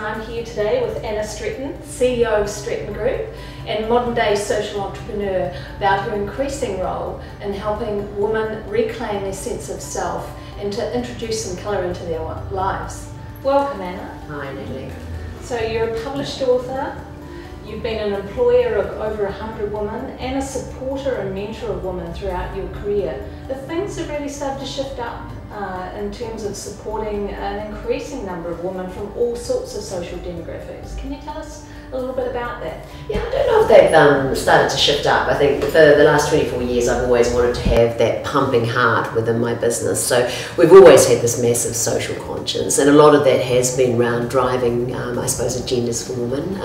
I'm here today with Annah Stretton, CEO of Stretton Group and modern day social entrepreneur, about her increasing role in helping women reclaim their sense of self and to introduce some colour into their lives. Welcome, Anna. Hi, Natalie. So you're a published author, you've been an employer of over 100 women and a supporter and mentor of women throughout your career. But things have really started to shift up in terms of supporting an increasing number of women from all sorts of social demographics. Can you tell us a little bit about that? Yeah, I don't know if they've started to shift up. I think for the last 24 years I've always wanted to have that pumping heart within my business. So we've always had this massive social conscience, and a lot of that has been around driving, I suppose, agendas for women.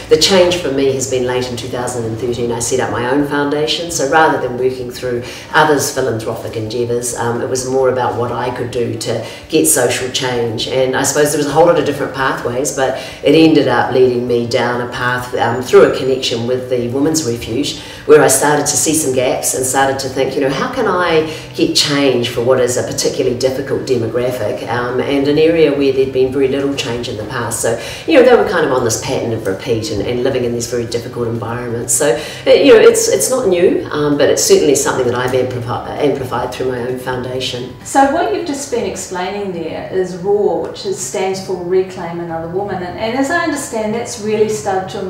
The change for me has been late in 2013. I set up my own foundation, so rather than working through others' philanthropic endeavours, it was more about what I could do to get social change. And I suppose there was a whole lot of different pathways, but it ended up leading me down a path through a connection with the Women's Refuge, where I started to see some gaps and started to think, how can I get change for what is a particularly difficult demographic and an area where there'd been very little change in the past. So, they were kind of on this pattern of repeat and living in these very difficult environments. So, it's not new, but it's certainly something that I've amplified through my own foundation. So what you've just been explaining there is RAW, which stands for Reclaim Another Woman, and as I understand, that's really started to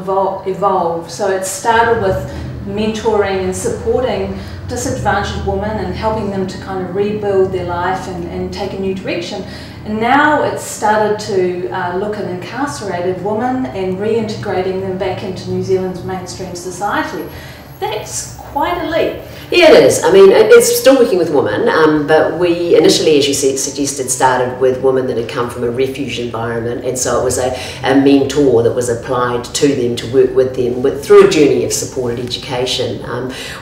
evolve. So it started with mentoring and supporting disadvantaged women and helping them to kind of rebuild their life and take a new direction. And now it's started to look at incarcerated women and reintegrating them back into New Zealand's mainstream society. That's quite a leap. Yeah, it is. I mean, it's still working with women, but we initially, as you suggested, started with women that had come from a refuge environment, and so it was a mentor that was applied to them to work with them through a journey of supported education.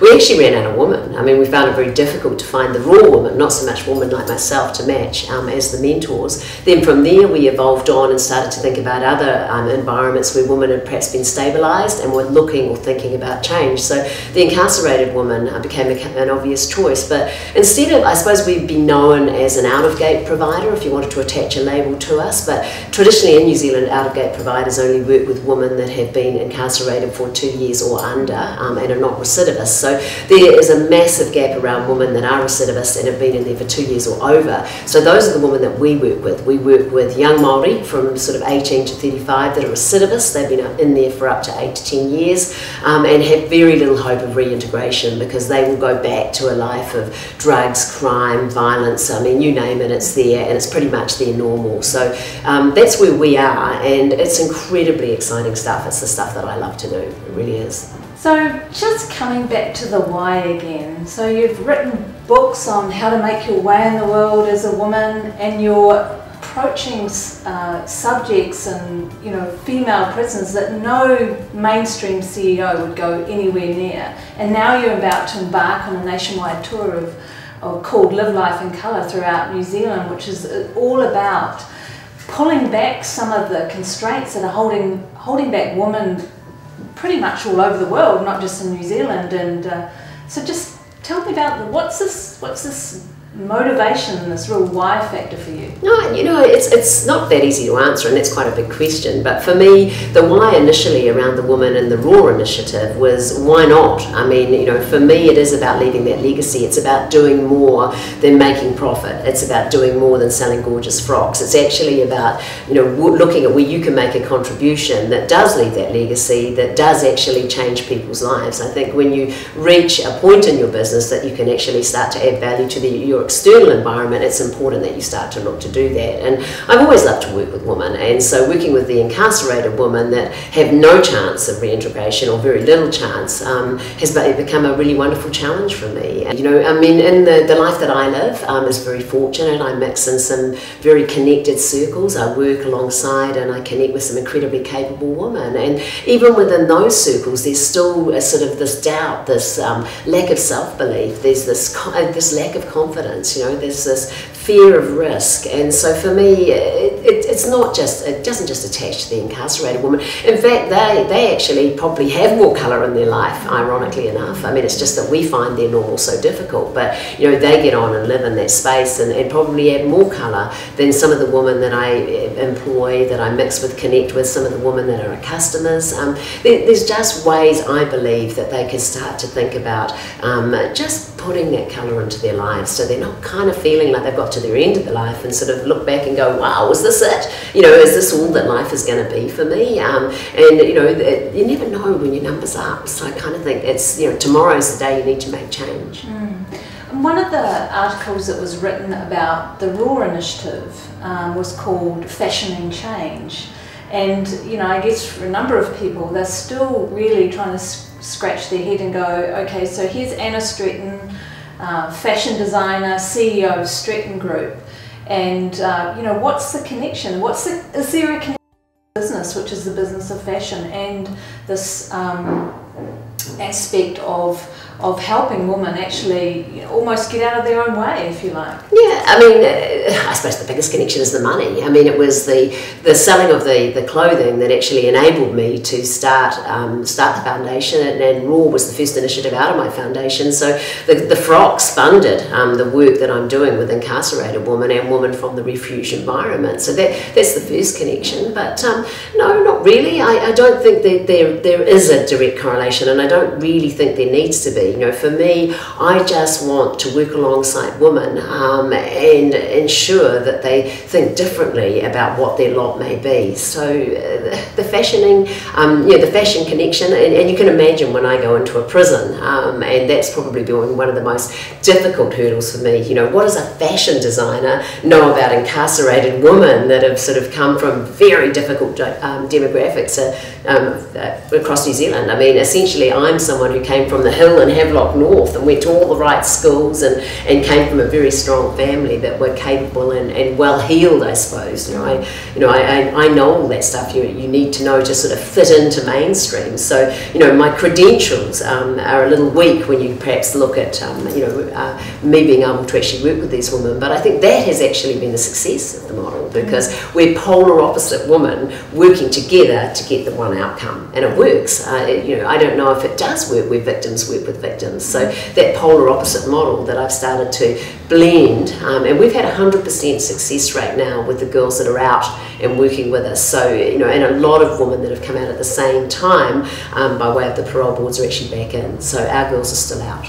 We actually ran out of women. I mean, we found it very difficult to find the raw woman, not so much women like myself, to match as the mentors. Then from there we evolved on and started to think about other environments where women had perhaps been stabilised and were looking or thinking about change. So the incarcerated woman became an obvious choice, but instead of, I suppose, we'd be known as an out-of-gate provider if you wanted to attach a label to us, but traditionally in New Zealand out-of-gate providers only work with women that have been incarcerated for 2 years or under and are not recidivists. So there is a massive gap around women that are recidivists and have been in there for 2 years or over. So those are the women that we work with. We work with young Māori from sort of 18 to 35 that are recidivists. They've been in there for up to 8 to 10 years and have very little hope of reintegration because they will go back to a life of drugs, crime, violence. I mean, you name it, it's there, and it's pretty much their normal. So that's where we are, and it's incredibly exciting stuff. It's the stuff that I love to do. It really is. So just coming back to the why again. So you've written books on how to make your way in the world as a woman, and you're approaching subjects and female prisons that no mainstream CEO would go anywhere near, and now you're about to embark on a nationwide tour called Live Life in Colour throughout New Zealand, which is all about pulling back some of the constraints that are holding back women pretty much all over the world, not just in New Zealand. And so just tell me about what's this motivation and this real why factor for you? No, it's not that easy to answer, and that's quite a big question. But for me, the why initially around the Woman in the Raw initiative was, why not? I mean, for me it is about leaving that legacy. It's about doing more than making profit. It's about doing more than selling gorgeous frocks. It's actually about, looking at where you can make a contribution that does leave that legacy, that does actually change people's lives. I think when you reach a point in your business that you can actually start to add value to your external environment, it's important that you start to look to do that. And I've always loved to work with women, and so working with the incarcerated women that have no chance of reintegration or very little chance has become a really wonderful challenge for me. And, I mean, in the life that I live is very fortunate. I mix in some very connected circles. I work alongside and I connect with some incredibly capable women, and even within those circles there's still a sort of this doubt, this lack of self-belief, there's this lack of confidence. There's this fear of risk, and so for me it's not just, it doesn't just attach to the incarcerated woman. In fact, they actually probably have more colour in their life, ironically enough. I mean, it's just that we find their normal so difficult, but you know, they get on and live in that space and probably have more colour than some of the women that I employ, that I mix with, connect with, some of the women that are our customers. There's just ways, I believe, that they can start to think about just putting that colour into their lives, so they're not kind of feeling like they've got to their end of their life and sort of look back and go, wow, is this it? You know, is this all that life is going to be for me? And you know, you never know when your number's up, so I kind of think it's, you know, tomorrow's the day you need to make change. And one of the articles that was written about the Raw initiative was called Fashioning Change. And, you know, I guess for a number of people, they're still really trying to scratch their head and go, okay, so here's Annah Stretton, fashion designer, CEO of Stretton Group. And, you know, what's the connection? Is there a connection to business, which is the business of fashion, and this aspect of helping women actually almost get out of their own way, if you like? Yeah, I mean, I suppose the biggest connection is the money. I mean, it was the selling of the clothing that actually enabled me to start the foundation, and Raw was the first initiative out of my foundation. So the frocks funded the work that I'm doing with incarcerated women and women from the refuge environment. So that's the first connection. But no, not really. I don't think that there is a direct correlation, and I don't really think there needs to be. You know, for me, I just want to work alongside women and ensure that they think differently about what their lot may be. So the fashioning, yeah, the fashion connection, and you can imagine when I go into a prison, and that's probably been one of the most difficult hurdles for me. You know, what does a fashion designer know about incarcerated women that have sort of come from very difficult demographics across New Zealand? I mean, essentially, I'm someone who came from the hill in Havelock North and went to all the right schools and came from a very strong family that were capable and well heeled, I suppose. You know, I know all that stuff you need to know to sort of fit into mainstream. So, you know, my credentials are a little weak when you perhaps look at you know, me being able to actually work with these women. But I think that has actually been the success of the model, because we're polar opposite women working together to get the one outcome, and it works. You know, I don't know if it does work where victims work with victims. So that polar opposite model that I've started to blend, and we've had 100% success rate now with the girls that are out and working with us. So, you know, and a lot of women that have come out at the same time by way of the parole boards are actually back in. So our girls are still out.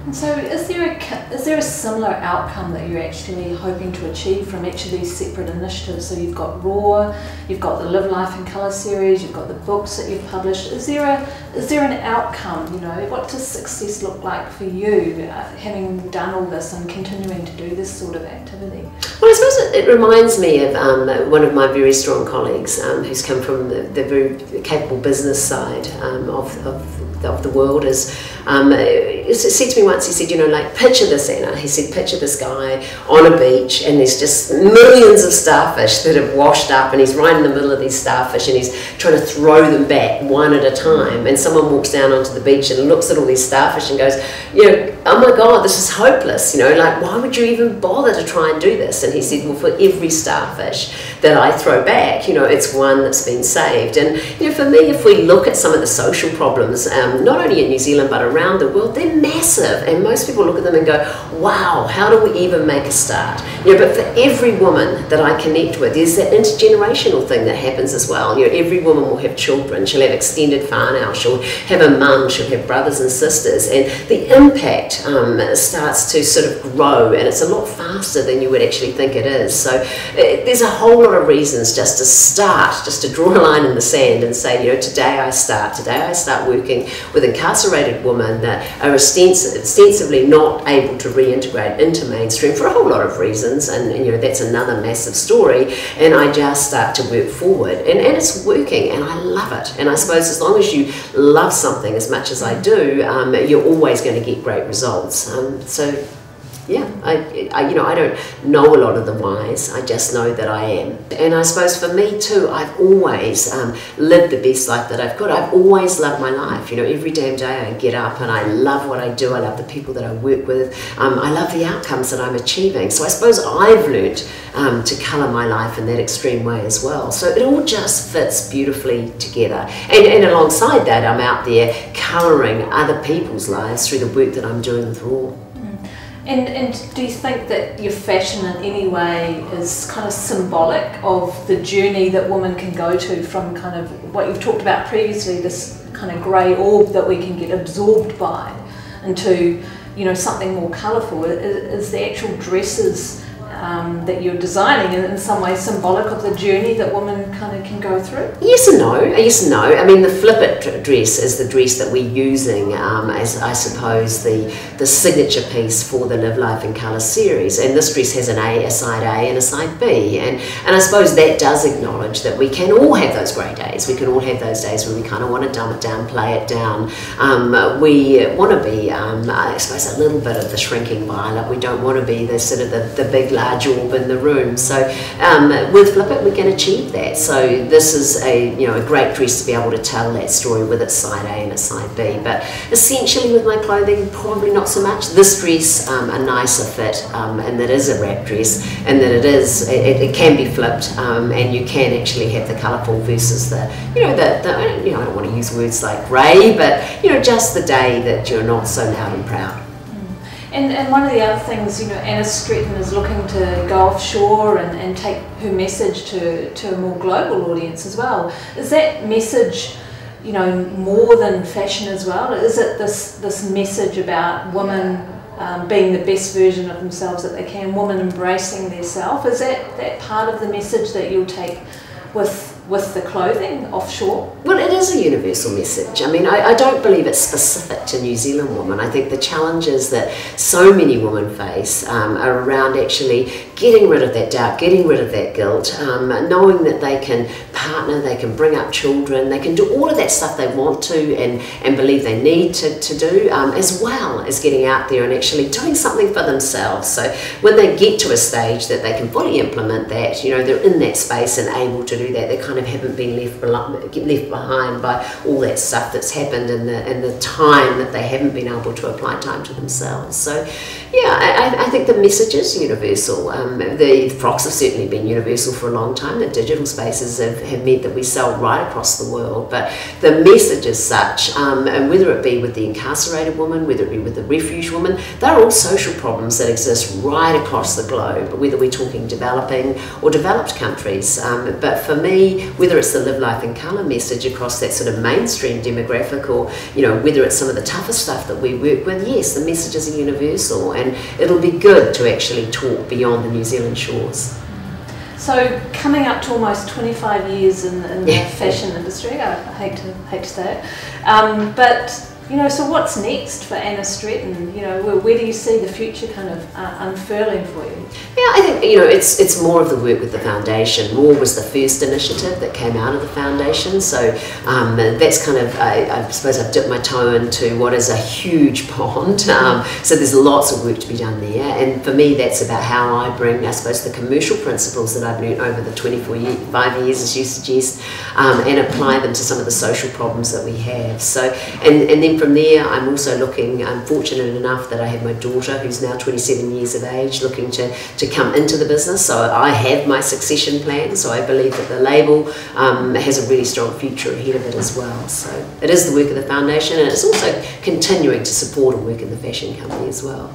And so is there a similar outcome that you're actually hoping to achieve from each of these separate initiatives? So you've got Raw, you've got the Live Life in Colour series, you've got the books that you've published. Is there an outcome? You know, what does success look like for you, having done all this and continuing to do this sort of activity? Well, I suppose it reminds me of one of my very strong colleagues who's come from the very capable business side of the world. He said to me once, he said, you know, like, picture this, Anna. He said, picture this guy on a beach and there's just millions of starfish that have washed up, and he's right in the middle of these starfish and he's trying to throw them back one at a time, and someone walks down onto the beach and looks at all these starfish and goes, you know, oh my God, this is hopeless, you know, like, why would you even bother to try and do this? And he said, well, for every starfish that I throw back, you know, it's one that's been saved. And, you know, for me, if we look at some of the social problems, not only in New Zealand but around the world, they're massive, and most people look at them and go, wow, how do we even make a start? You know, but for every woman that I connect with, there's that intergenerational thing that happens as well. You know, every woman will have children, she'll have extended whānau, she'll have a mum, she'll have brothers and sisters, and the impact starts to sort of grow, and it's a lot faster than you would actually think it is. So there's a whole lot of reasons just to start, just to draw a line in the sand and say, you know, today I start working with incarcerated women that are ostensibly not able to reintegrate into mainstream for a whole lot of reasons, and you know, that's another massive story, and I just start to work forward, and it's working, and I love it. And I suppose as long as you love something as much as I do, you're always going to get great results. So Yeah, I don't know a lot of the whys, I just know that I am. And I suppose for me too, I've always lived the best life that I've got. I've always loved my life. Every damn day I get up and I love what I do. I love the people that I work with. I love the outcomes that I'm achieving. So I suppose I've learnt to colour my life in that extreme way as well. So it all just fits beautifully together. And alongside that, I'm out there colouring other people's lives through the work that I'm doing with Raw. And do you think that your fashion in any way is kind of symbolic of the journey that women can go to from kind of what you've talked about previously, this kind of grey orb that we can get absorbed by, into something more colourful? Is the actual dresses that you're designing in some way symbolic of the journey that women kind of can go through? Yes and no. Yes and no. I mean, the Flip It dress is the dress that we're using as, I suppose, the signature piece for the Live Life in Colour series. And this dress has a side A and a side B. And I suppose that does acknowledge that we can all have those grey days. We can all have those days when we kind of want to dumb it down, play it down. We want to be, I suppose, a little bit of the shrinking violet. We don't want to be the sort of the big, large orb in the room. So with Flip It, we can achieve that. So this is a great dress to be able to tell that story with its side A and its side B. But essentially with my clothing, probably not so much. This dress, a nicer fit, and that is a wrap dress, and that it can be flipped, and you can actually have the colourful versus the I don't want to use words like grey, but just the day that you're not so loud and proud. And one of the other things, Annah Stretton is looking to go offshore and take her message to a more global audience as well. Is that message, more than fashion as well? Is it this message about women being the best version of themselves that they can, women embracing their self? Is that part of the message that you'll take with the clothing offshore? Well, it is a universal message. I mean, I don't believe it's specific to New Zealand women. I think the challenges that so many women face are around actually getting rid of that doubt, getting rid of that guilt, knowing that they can partner, they can bring up children, they can do all of that stuff they want to and believe they need to do, as well as getting out there and actually doing something for themselves. So when they get to a stage that they can fully implement that, they're in that space and able to do that, they kind of haven't been left behind by all that stuff that's happened and the time that they haven't been able to apply time to themselves. So yeah, I think the message is universal. The frocks have certainly been universal for a long time. The digital spaces have meant that we sell right across the world, but the message is such, and whether it be with the incarcerated woman, whether it be with the refuge woman, they're all social problems that exist right across the globe, whether we're talking developing or developed countries. But for me, whether it's the Live Life in Colour message across that sort of mainstream demographic, or whether it's some of the tougher stuff that we work with, yes, the messages are universal, and it'll be good to actually talk beyond the New Zealand shores. So coming up to almost 25 years in the fashion industry, I hate to say it, but so what's next for Annah Stretton? Where do you see the future kind of unfurling for you? Yeah, I think it's more of the work with the foundation. More was the first initiative that came out of the foundation, so that's kind of, I suppose I've dipped my toe into what is a huge pond. So there's lots of work to be done there, and for me that's about how I bring, I suppose, the commercial principles that I've learned over the 5 years, as you suggest, and apply them to some of the social problems that we have. So and then from there, I'm also looking, I'm fortunate enough that I have my daughter, who's now 27 years of age, looking to come into the business. So I have my succession plan, so I believe that the label has a really strong future ahead of it as well. So it is the work of the foundation, and it's also continuing to support and work in the fashion company as well.